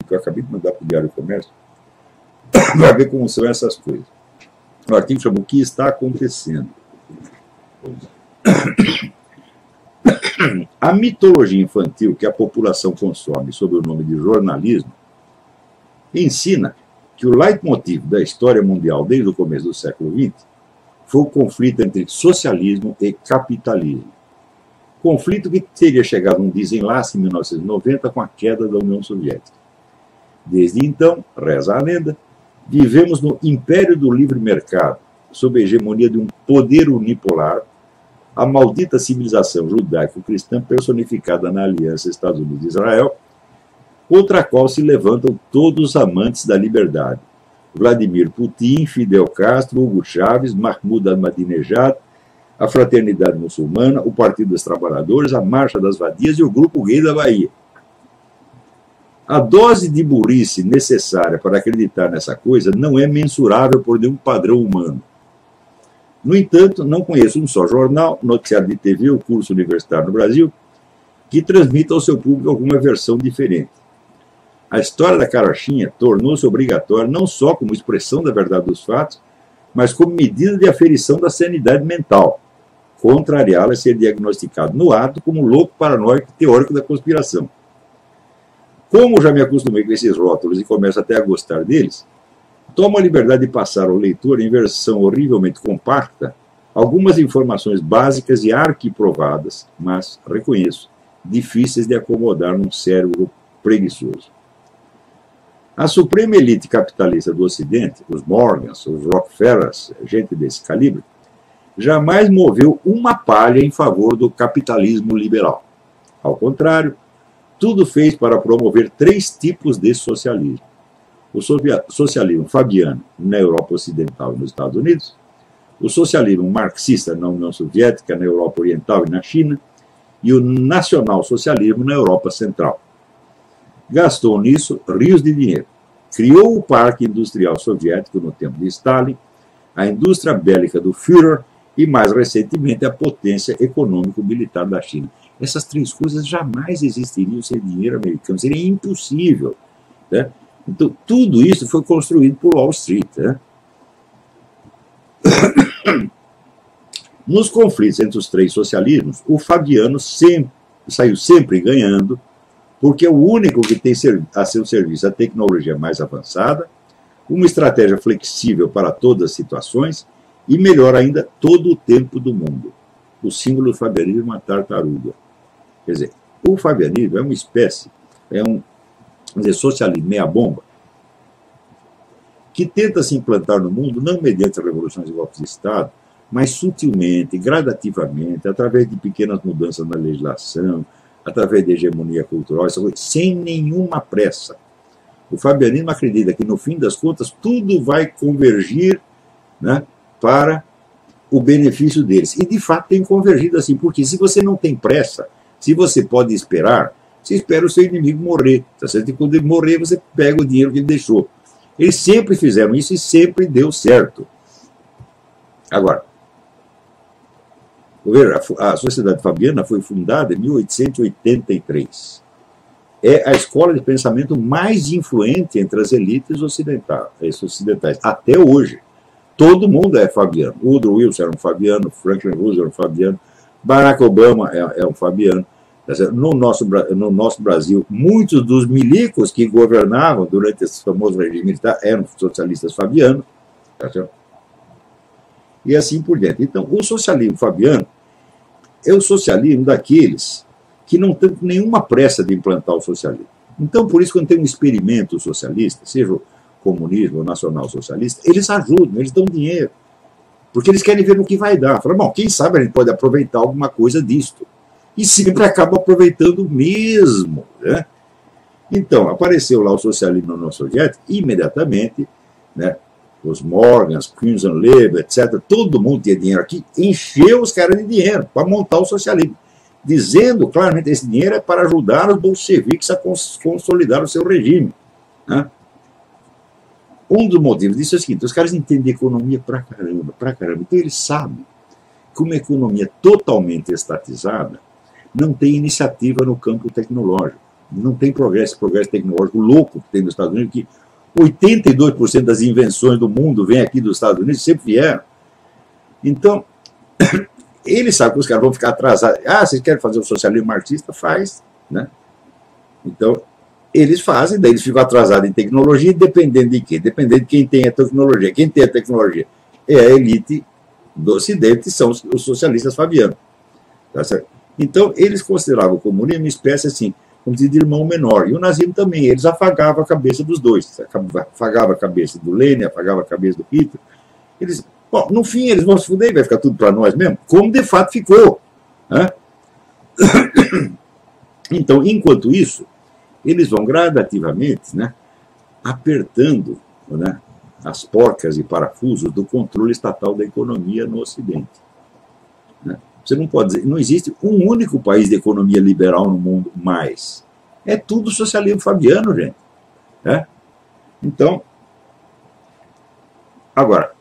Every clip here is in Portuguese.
que eu acabei de mandar para o Diário do Comércio, para ver como são essas coisas. O artigo chama O que está acontecendo. A mitologia infantil que a população consome sob o nome de jornalismo ensina que o leitmotiv da história mundial desde o começo do século XX foi o conflito entre socialismo e capitalismo. Conflito que teria chegado a um desenlace em 1990 com a queda da União Soviética. Desde então, reza a lenda, vivemos no império do livre mercado, sob a hegemonia de um poder unipolar, a maldita civilização judaico-cristã personificada na aliança Estados Unidos-Israel, contra a qual se levantam todos os amantes da liberdade. Vladimir Putin, Fidel Castro, Hugo Chávez, Mahmoud Ahmadinejad, a Fraternidade Muçulmana, o Partido dos Trabalhadores, a Marcha das Vadias e o Grupo Gay da Bahia. A dose de burrice necessária para acreditar nessa coisa não é mensurável por nenhum padrão humano. No entanto, não conheço um só jornal, noticiário de TV ou curso universitário no Brasil que transmita ao seu público alguma versão diferente. A história da carochinha tornou-se obrigatória não só como expressão da verdade dos fatos, mas como medida de aferição da sanidade mental, contrariá-la a ser diagnosticado no ato como louco paranoico teórico da conspiração. Como já me acostumei com esses rótulos e começo até a gostar deles, tomo a liberdade de passar ao leitor, em versão horrivelmente compacta, algumas informações básicas e arquiprovadas, mas, reconheço, difíceis de acomodar num cérebro preguiçoso. A suprema elite capitalista do Ocidente, os Morgans, os Rockefellers, gente desse calibre, jamais moveu uma palha em favor do capitalismo liberal. Ao contrário, tudo fez para promover 3 tipos de socialismo. O socialismo fabiano na Europa Ocidental e nos Estados Unidos, o socialismo marxista na União Soviética, na Europa Oriental e na China, e o nacional-socialismo na Europa Central. Gastou nisso rios de dinheiro. Criou o Parque Industrial Soviético no tempo de Stalin, a indústria bélica do Führer e, mais recentemente, a potência econômico-militar da China. Essas 3 coisas jamais existiriam sem dinheiro americano. Seria impossível. Né? Então, tudo isso foi construído por Wall Street. Né? Nos conflitos entre os 3 socialismos, o fabiano saiu sempre ganhando, porque é o único que tem a seu serviço a tecnologia mais avançada, uma estratégia flexível para todas as situações e, melhor ainda, todo o tempo do mundo. O símbolo do fabianismo é uma tartaruga. Quer dizer, o fabianismo é uma espécie, socialismo meia-bomba, que tenta se implantar no mundo não mediante revoluções e golpes de Estado, mas sutilmente, gradativamente, através de pequenas mudanças na legislação, através de hegemonia cultural, sem nenhuma pressa. O fabianismo acredita que, no fim das contas, tudo vai convergir, né, para o benefício deles. E, de fato, tem convergido assim, porque se você não tem pressa, se você pode esperar, você espera o seu inimigo morrer. E quando ele morrer, você pega o dinheiro que ele deixou. Eles sempre fizeram isso e sempre deu certo. Agora, a Sociedade Fabiana foi fundada em 1883. É a escola de pensamento mais influente entre as elites ocidentais, até hoje. Todo mundo é fabiano. Woodrow Wilson era um fabiano, Franklin Roosevelt era um fabiano, Barack Obama é um fabiano. No nosso Brasil, muitos dos milicos que governavam durante esse famoso regime militar eram socialistas fabianos. Tá certo? E assim por diante. Então, o socialismo fabiano é o socialismo daqueles que não têm nenhuma pressa de implantar o socialismo. Então, por isso, quando tem um experimento socialista, seja o comunismo ou nacional-socialista, eles ajudam, eles dão dinheiro. Porque eles querem ver no que vai dar. Falam, bom, quem sabe a gente pode aproveitar alguma coisa disto. E sempre acaba aproveitando mesmo. Né? Então, apareceu lá o socialismo na União Soviética, imediatamente, né, os Morgans, Crimson Label, etc., todo mundo tinha dinheiro aqui, encheu os caras de dinheiro para montar o socialismo, dizendo claramente que esse dinheiro é para ajudar os bolcheviques a consolidar o seu regime. Né? Um dos motivos disso é o seguinte, os caras entendem economia pra caramba. Então eles sabem que uma economia totalmente estatizada não tem iniciativa no campo tecnológico. Não tem progresso tecnológico louco que tem nos Estados Unidos, que 82% das invenções do mundo vem aqui dos Estados Unidos, sempre vieram. Então, ele sabe que os caras vão ficar atrasados. Ah, vocês querem fazer o socialismo marxista? Faz, né? Então, eles fazem, daí eles ficam atrasados em tecnologia, dependendo de quê? Dependendo de quem tem a tecnologia. Quem tem a tecnologia é a elite do Ocidente, são os socialistas fabianos. Tá certo? Então, eles consideravam o comunismo uma espécie assim, como dizer, de irmão menor. E o nazismo também, eles afagavam a cabeça dos dois. Afagavam a cabeça do Lenin, afagavam a cabeça do Hitler. Eles, bom, no fim, eles vão se fuder e vai ficar tudo para nós mesmo, como de fato ficou. Né? Então, enquanto isso, eles vão gradativamente, né, apertando, né, as porcas e parafusos do controle estatal da economia no Ocidente. Né? Você não pode dizer, não existe um único país de economia liberal no mundo mais. É tudo socialismo fabiano, gente. Né? Então, agora,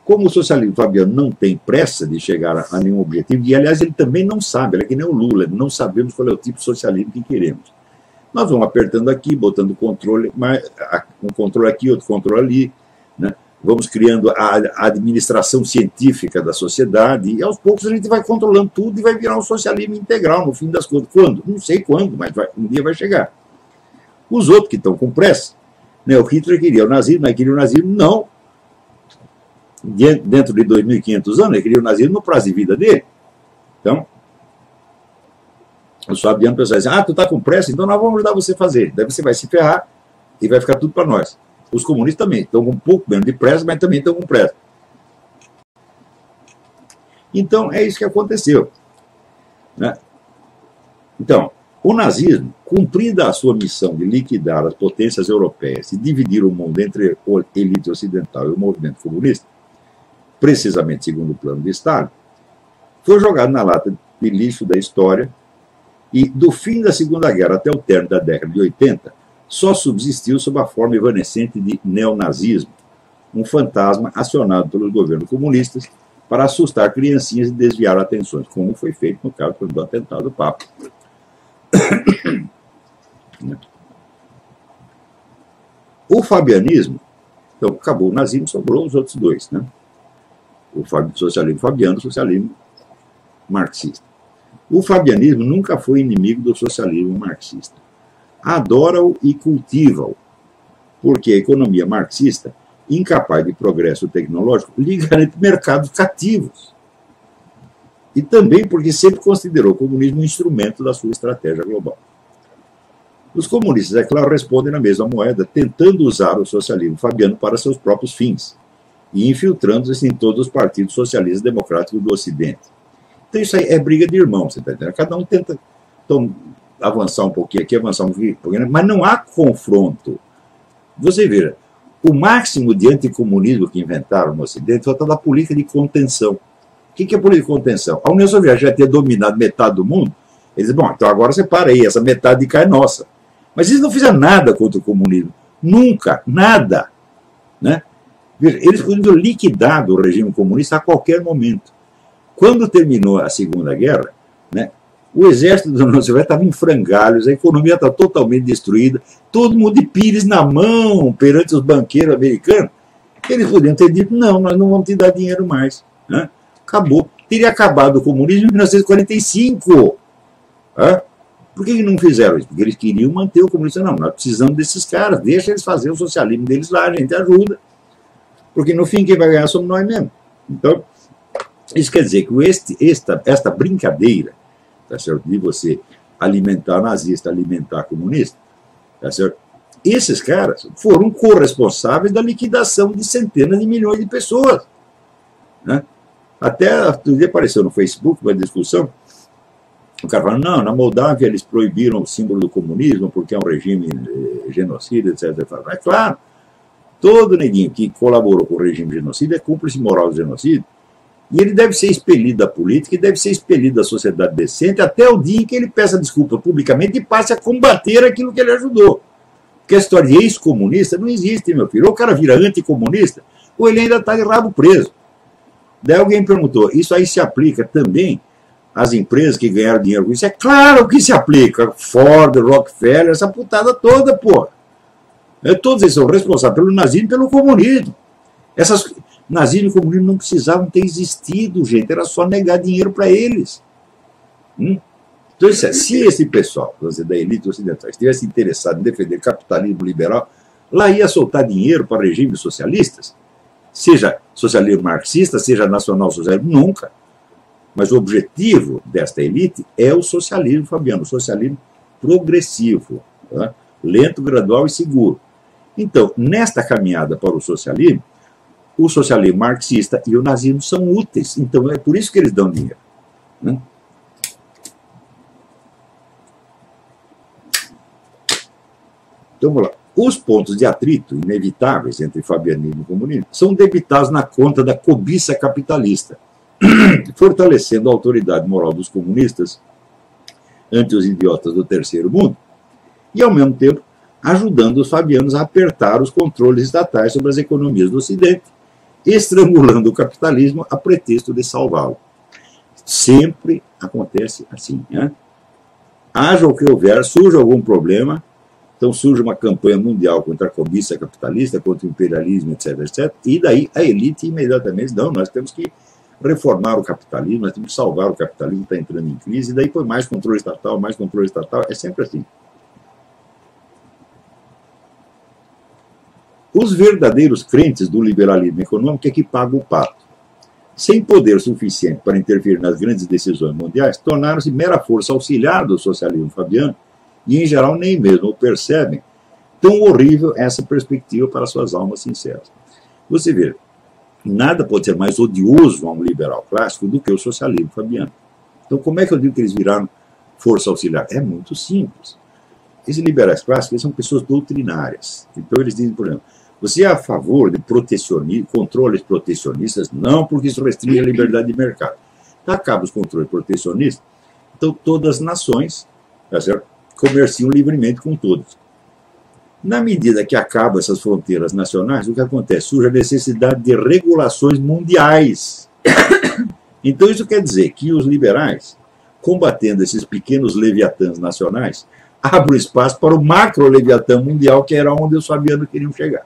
como o socialismo fabiano não tem pressa de chegar a nenhum objetivo, e aliás ele também não sabe, ele é que nem o Lula, não sabemos qual é o tipo de socialismo que queremos. Nós vamos apertando aqui, botando controle, um controle aqui, outro controle ali, né? Vamos criando a administração científica da sociedade, e aos poucos a gente vai controlando tudo e vai virar um socialismo integral, no fim das contas. Quando? Não sei quando, mas um dia vai chegar. Os outros que estão com pressa, né? O Hitler queria o nazismo, mas queria o nazismo não dentro de 2.500 anos, ele queria o nazismo no prazo de vida dele. Então, os fabianos pensaram assim, tu está com pressa, então nós vamos ajudar você a fazer. Daí você vai se ferrar e vai ficar tudo para nós. Os comunistas também estão com um pouco menos de pressa, mas também estão com pressa. Então, é isso que aconteceu. Né? Então, o nazismo, cumprida a sua missão de liquidar as potências europeias e dividir o mundo entre a elite ocidental e o movimento comunista, precisamente segundo o plano de Stalin, foi jogado na lata de lixo da história e, do fim da Segunda Guerra até o término da década de 80, só subsistiu sob a forma evanescente de neonazismo, um fantasma acionado pelos governos comunistas para assustar criancinhas e desviar atenções, como foi feito no caso do atentado do Papa. O fabianismo, então acabou o nazismo, sobrou os outros dois, né? O socialismo fabiano e o socialismo marxista. O fabianismo nunca foi inimigo do socialismo marxista. Adora-o e cultiva-o, porque a economia marxista, incapaz de progresso tecnológico, lhe garante mercados cativos. E também porque sempre considerou o comunismo um instrumento da sua estratégia global. Os comunistas, é claro, respondem na mesma moeda, tentando usar o socialismo fabiano para seus próprios fins e infiltrando-se em todos os partidos socialistas democráticos do Ocidente. Então isso aí é briga de irmãos, você está entendendo? Cada um tenta avançar um pouquinho aqui, avançar um pouquinho, mas não há confronto. Você veja, o máximo de anticomunismo que inventaram no Ocidente foi a tal da política de contenção. O que é a política de contenção? A União Soviética já tinha dominado metade do mundo. Eles dizem, bom, então agora você para aí, essa metade de cá é nossa. Mas eles não fizeram nada contra o comunismo. Nunca, nada. Né? Eles podiam liquidar o regime comunista a qualquer momento. Quando terminou a Segunda Guerra, né, o exército da União Soviética estava em frangalhos, a economia está totalmente destruída, todo mundo de pires na mão perante os banqueiros americanos. Eles podiam ter dito, não, nós não vamos te dar dinheiro mais. Né? Acabou. Teria acabado o comunismo em 1945. Né? Por que não fizeram isso? Porque eles queriam manter o comunismo. Não, nós precisamos desses caras, deixa eles fazerem o socialismo deles lá, a gente ajuda. Porque no fim quem vai ganhar somos nós mesmos. Então, isso quer dizer que esta brincadeira, tá certo, de você alimentar nazista, alimentar comunista, tá certo? Esses caras foram corresponsáveis da liquidação de centenas de milhões de pessoas. Né? Até outro dia apareceu no Facebook uma discussão, o cara falando, não, na Moldávia eles proibiram o símbolo do comunismo porque é um regime genocida, etc. É claro, todo neguinho que colaborou com o regime genocida é cúmplice moral do genocídio. E ele deve ser expelido da política e deve ser expelido da sociedade decente até o dia em que ele peça desculpa publicamente e passe a combater aquilo que ele ajudou. Porque a história de ex-comunista não existe, meu filho. Ou o cara vira anticomunista, ou ele ainda está de rabo preso. Daí alguém perguntou, isso aí se aplica também as empresas que ganharam dinheiro com isso, é claro que se aplica. Ford, Rockefeller, essa putada toda, porra. Todos eles são responsáveis pelo nazismo e pelo comunismo. Nazismo e comunismo não precisavam ter existido, gente. Era só negar dinheiro para eles. Então, se esse pessoal da elite ocidental estivesse interessado em defender capitalismo liberal, lá ia soltar dinheiro para regimes socialistas, seja socialismo marxista, seja nacional-socialismo, nunca. Mas o objetivo desta elite é o socialismo, Fabiano, o socialismo progressivo, tá? Lento, gradual e seguro. Então, nesta caminhada para o socialismo marxista e o nazismo são úteis. Então, é por isso que eles dão dinheiro. Né? Então, vamos lá. Os pontos de atrito inevitáveis entre fabianismo e comunismo são debitados na conta da cobiça capitalista, fortalecendo a autoridade moral dos comunistas ante os idiotas do terceiro mundo e, ao mesmo tempo, ajudando os fabianos a apertar os controles estatais sobre as economias do Ocidente, estrangulando o capitalismo a pretexto de salvá-lo. Sempre acontece assim. Né? Haja o que houver, surge algum problema, então surge uma campanha mundial contra a cobiça capitalista, contra o imperialismo, etc., etc., e daí a elite imediatamente, não, nós temos que reformar o capitalismo, nós temos que salvar o capitalismo, está entrando em crise, e daí põe mais controle estatal, é sempre assim. Os verdadeiros crentes do liberalismo econômico é que pagam o pato. Sem poder suficiente para interferir nas grandes decisões mundiais, tornaram-se mera força auxiliar do socialismo fabiano e, em geral, nem mesmo o percebem. Tão horrível essa perspectiva para suas almas sinceras. Você vê, nada pode ser mais odioso a um liberal clássico do que o socialismo fabiano. Então, como é que eu digo que eles viraram força auxiliar? É muito simples. Esses liberais clássicos eles são pessoas doutrinárias. Então, eles dizem, por exemplo, você é a favor de controles protecionistas? Não, porque isso restringe a liberdade de mercado. Acaba os controles protecionistas, então todas as nações, tá certo, comerciam livremente com todos. Na medida que acabam essas fronteiras nacionais, o que acontece? Surge a necessidade de regulações mundiais. Então isso quer dizer que os liberais, combatendo esses pequenos leviatãs nacionais, abrem espaço para o macro-leviatã mundial, que era onde os fabianos queriam chegar.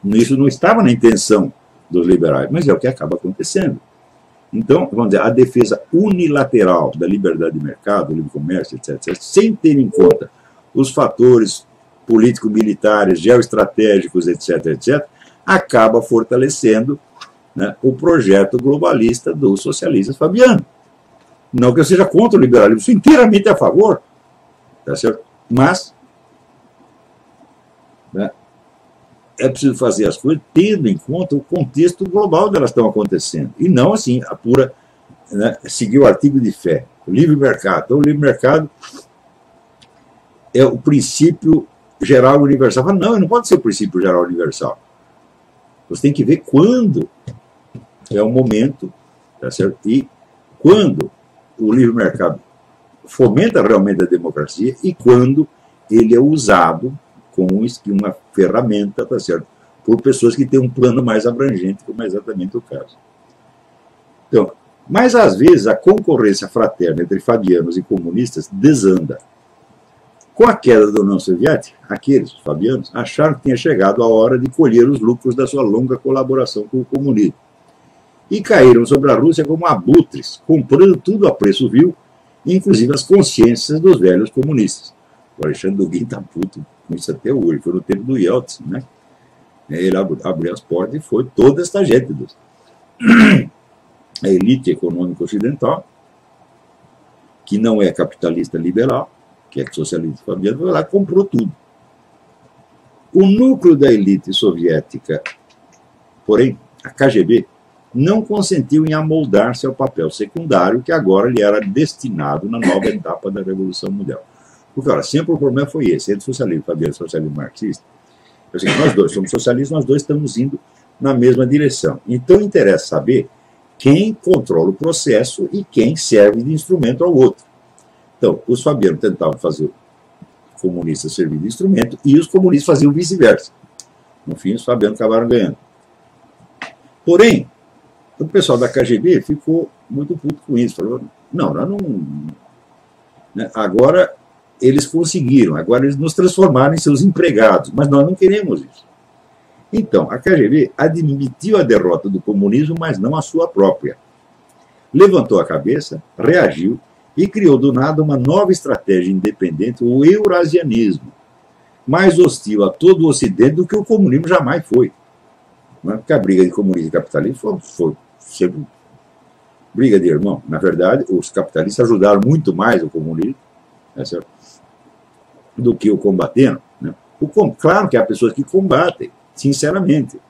Isso não estava na intenção dos liberais, mas é o que acaba acontecendo. Então, vamos dizer, a defesa unilateral da liberdade de mercado, do livre comércio, etc., sem ter em conta os fatores político-militares, geoestratégicos, etc., etc., acaba fortalecendo, né, o projeto globalista dos socialistas fabianos. Não que eu seja contra o liberalismo, sou inteiramente a favor, tá certo? Mas, né, é preciso fazer as coisas tendo em conta o contexto global onde elas estão acontecendo. E não assim, a pura, né, seguir o artigo de fé. O livre mercado. Então, o livre mercado é o princípio geral universal. Não, não pode ser o princípio geral universal. Você tem que ver quando é o momento, tá certo? E quando o livre mercado fomenta realmente a democracia e quando ele é usado como uma ferramenta, tá certo, por pessoas que têm um plano mais abrangente, como é exatamente o caso. Então, mas às vezes a concorrência fraterna entre fabianos e comunistas desanda. Com a queda da União Soviética, aqueles fabianos acharam que tinha chegado a hora de colher os lucros da sua longa colaboração com o comunismo. E caíram sobre a Rússia como abutres, comprando tudo a preço vil, inclusive as consciências dos velhos comunistas. O Alexandre Dugin está puto com isso até hoje. Foi no tempo do Yeltsin, né? Ele abriu as portas e foi toda esta gente. A elite econômica ocidental, que não é capitalista liberal, que é socialista fabiano, foi lá e comprou tudo. O núcleo da elite soviética, porém, a KGB, não consentiu em amoldar-se ao papel secundário que agora lhe era destinado na nova etapa da Revolução Mundial. Porque, olha, sempre o problema foi esse, entre socialismo fabiano e socialismo marxista. Eu sei que nós dois somos socialistas, nós dois estamos indo na mesma direção. Então, interessa saber quem controla o processo e quem serve de instrumento ao outro. Então, os fabianos tentavam fazer o comunista servir de instrumento e os comunistas faziam vice-versa. No fim, os fabianos acabaram ganhando. Porém, O pessoal da KGB ficou muito puto com isso, falou, não, nós não... Né? Agora eles conseguiram, agora eles nos transformaram em seus empregados, mas nós não queremos isso. Então, a KGB admitiu a derrota do comunismo, mas não a sua própria. Levantou a cabeça, reagiu e criou do nada uma nova estratégia independente, o eurasianismo, mais hostil a todo o Ocidente do que o comunismo jamais foi. Porque a briga de comunismo e capitalismo foi sempre briga de irmão. Na verdade, os capitalistas ajudaram muito mais o comunismo, né, do que o combatendo. Né? Claro que há pessoas que combatem, sinceramente.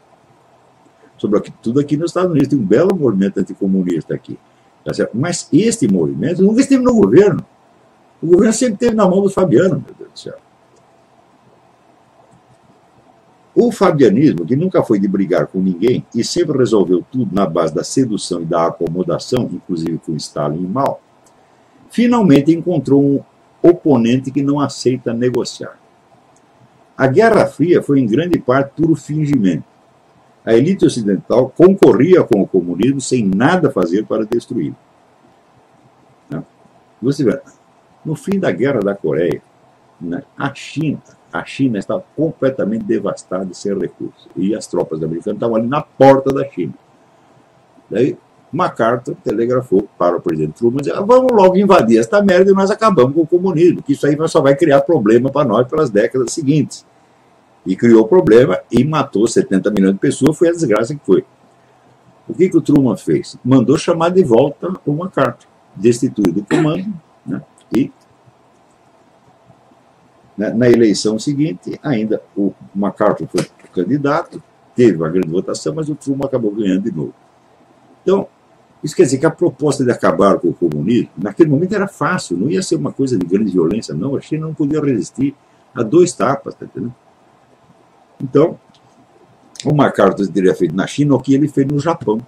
Sobretudo aqui nos Estados Unidos, tem um belo movimento anticomunista aqui. Tá certo? Mas este movimento nunca esteve no governo. O governo sempre esteve na mão do Fabiano, meu Deus do céu. O fabianismo, que nunca foi de brigar com ninguém e sempre resolveu tudo na base da sedução e da acomodação, inclusive com Stalin e Mao, finalmente encontrou um oponente que não aceita negociar. A Guerra Fria foi em grande parte puro fingimento. A elite ocidental concorria com o comunismo sem nada fazer para destruí-lo. Você vê, no fim da Guerra da Coreia, né, a China estava completamente devastada e sem recursos. E as tropas americanas estavam ali na porta da China. Daí, MacArthur telegrafou para o presidente Truman e disse, vamos logo invadir esta merda e nós acabamos com o comunismo, que isso aí só vai criar problema para nós pelas décadas seguintes. E criou problema e matou 70 milhões de pessoas, foi a desgraça que foi. O que o Truman fez? Mandou chamar de volta o MacArthur, destituído do comando, né? E na eleição seguinte, ainda o MacArthur foi candidato, teve uma grande votação, mas o Truman acabou ganhando de novo. Então, isso quer dizer que a proposta de acabar com o comunismo, naquele momento era fácil, não ia ser uma coisa de grande violência, não. A China não podia resistir a 2 tapas, tá entendendo? Então, o MacArthur teria feito na China o que ele fez no Japão.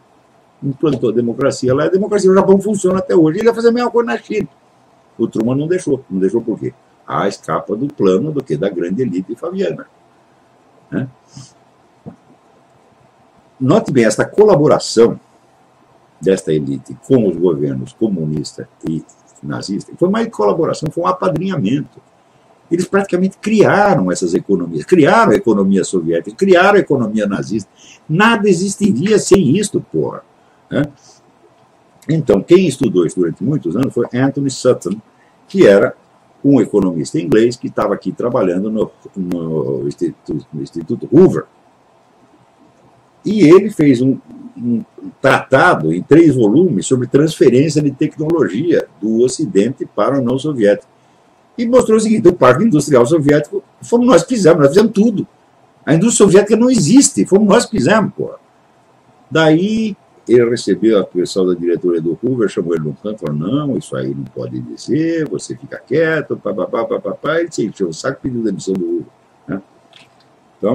Implantou a democracia lá, a democracia no Japão funciona até hoje. Ele ia fazer a mesma coisa na China. O Truman não deixou. Não deixou por quê? Escapa do plano do que da grande elite fabiana. Né? Note bem, esta colaboração desta elite com os governos comunista e nazista foi mais colaboração, foi um apadrinhamento. Eles praticamente criaram essas economias, criaram a economia soviética, criaram a economia nazista. Nada existiria sem isto, porra. Né? Então, quem estudou isso durante muitos anos foi Anthony Sutton, que era um economista inglês que estava aqui trabalhando no Instituto Hoover. E ele fez um tratado em 3 volumes sobre transferência de tecnologia do Ocidente para a União Soviética. E mostrou o seguinte, o Parque Industrial Soviético, fomos nós que fizemos, nós fizemos tudo. A indústria soviética não existe, fomos nós que fizemos, pô. Daí ele recebeu a pessoal da diretoria do Hoover, chamou ele no canto, falou, não, isso aí não pode dizer, você fica quieto, papapá, ele se encheu o saco e pediu demissão do Hoover. Né? Então,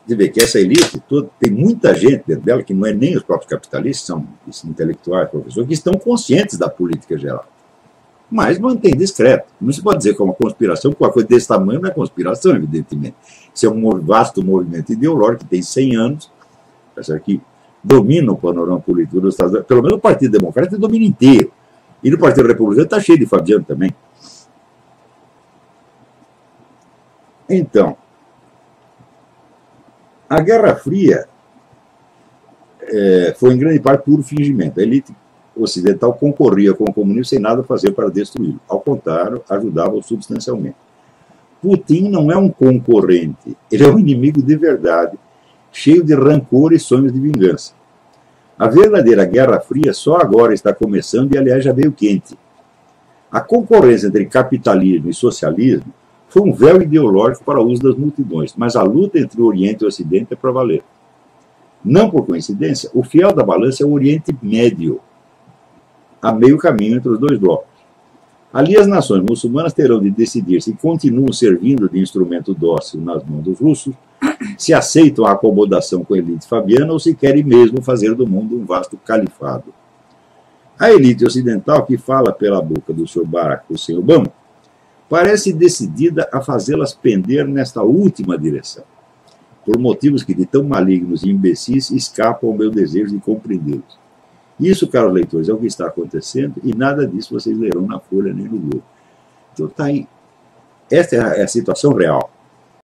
você vê que essa elite toda, tem muita gente dentro dela, que não é nem os próprios capitalistas, são intelectuais, professores, que estão conscientes da política geral. Mas mantém discreto. Não se pode dizer que é uma conspiração, porque uma coisa desse tamanho não é conspiração, evidentemente. Isso é um vasto movimento ideológico que tem 100 anos, que domina o panorama político dos Estados Unidos. Pelo menos o Partido Democrata domina inteiro. E no Partido Republicano está cheio de fabiano também. Então, a Guerra Fria foi em grande parte puro fingimento. A elite ocidental concorria com o comunismo sem nada fazer para destruí-lo. Ao contrário, ajudava-o substancialmente. Putin não é um concorrente, ele é um inimigo de verdade, cheio de rancor e sonhos de vingança. A verdadeira Guerra Fria só agora está começando e, aliás, já veio quente. A concorrência entre capitalismo e socialismo foi um véu ideológico para o uso das multidões, mas a luta entre o Oriente e o Ocidente é para valer. Não por coincidência, o fiel da balança é o Oriente Médio, a meio caminho entre os 2 blocos. Ali as nações muçulmanas terão de decidir se continuam servindo de instrumento dócil nas mãos dos russos, se aceitam a acomodação com a elite fabiana ou se querem mesmo fazer do mundo um vasto califado. A elite ocidental, que fala pela boca do Sr. Barack Hussein Obama, parece decidida a fazê-las pender nesta última direção. por motivos que de tão malignos e imbecis escapam ao meu desejo de compreendê-los. Isso, caros leitores, é o que está acontecendo e nada disso vocês lerão na Folha nem no Globo. Então está aí. Esta é a situação real.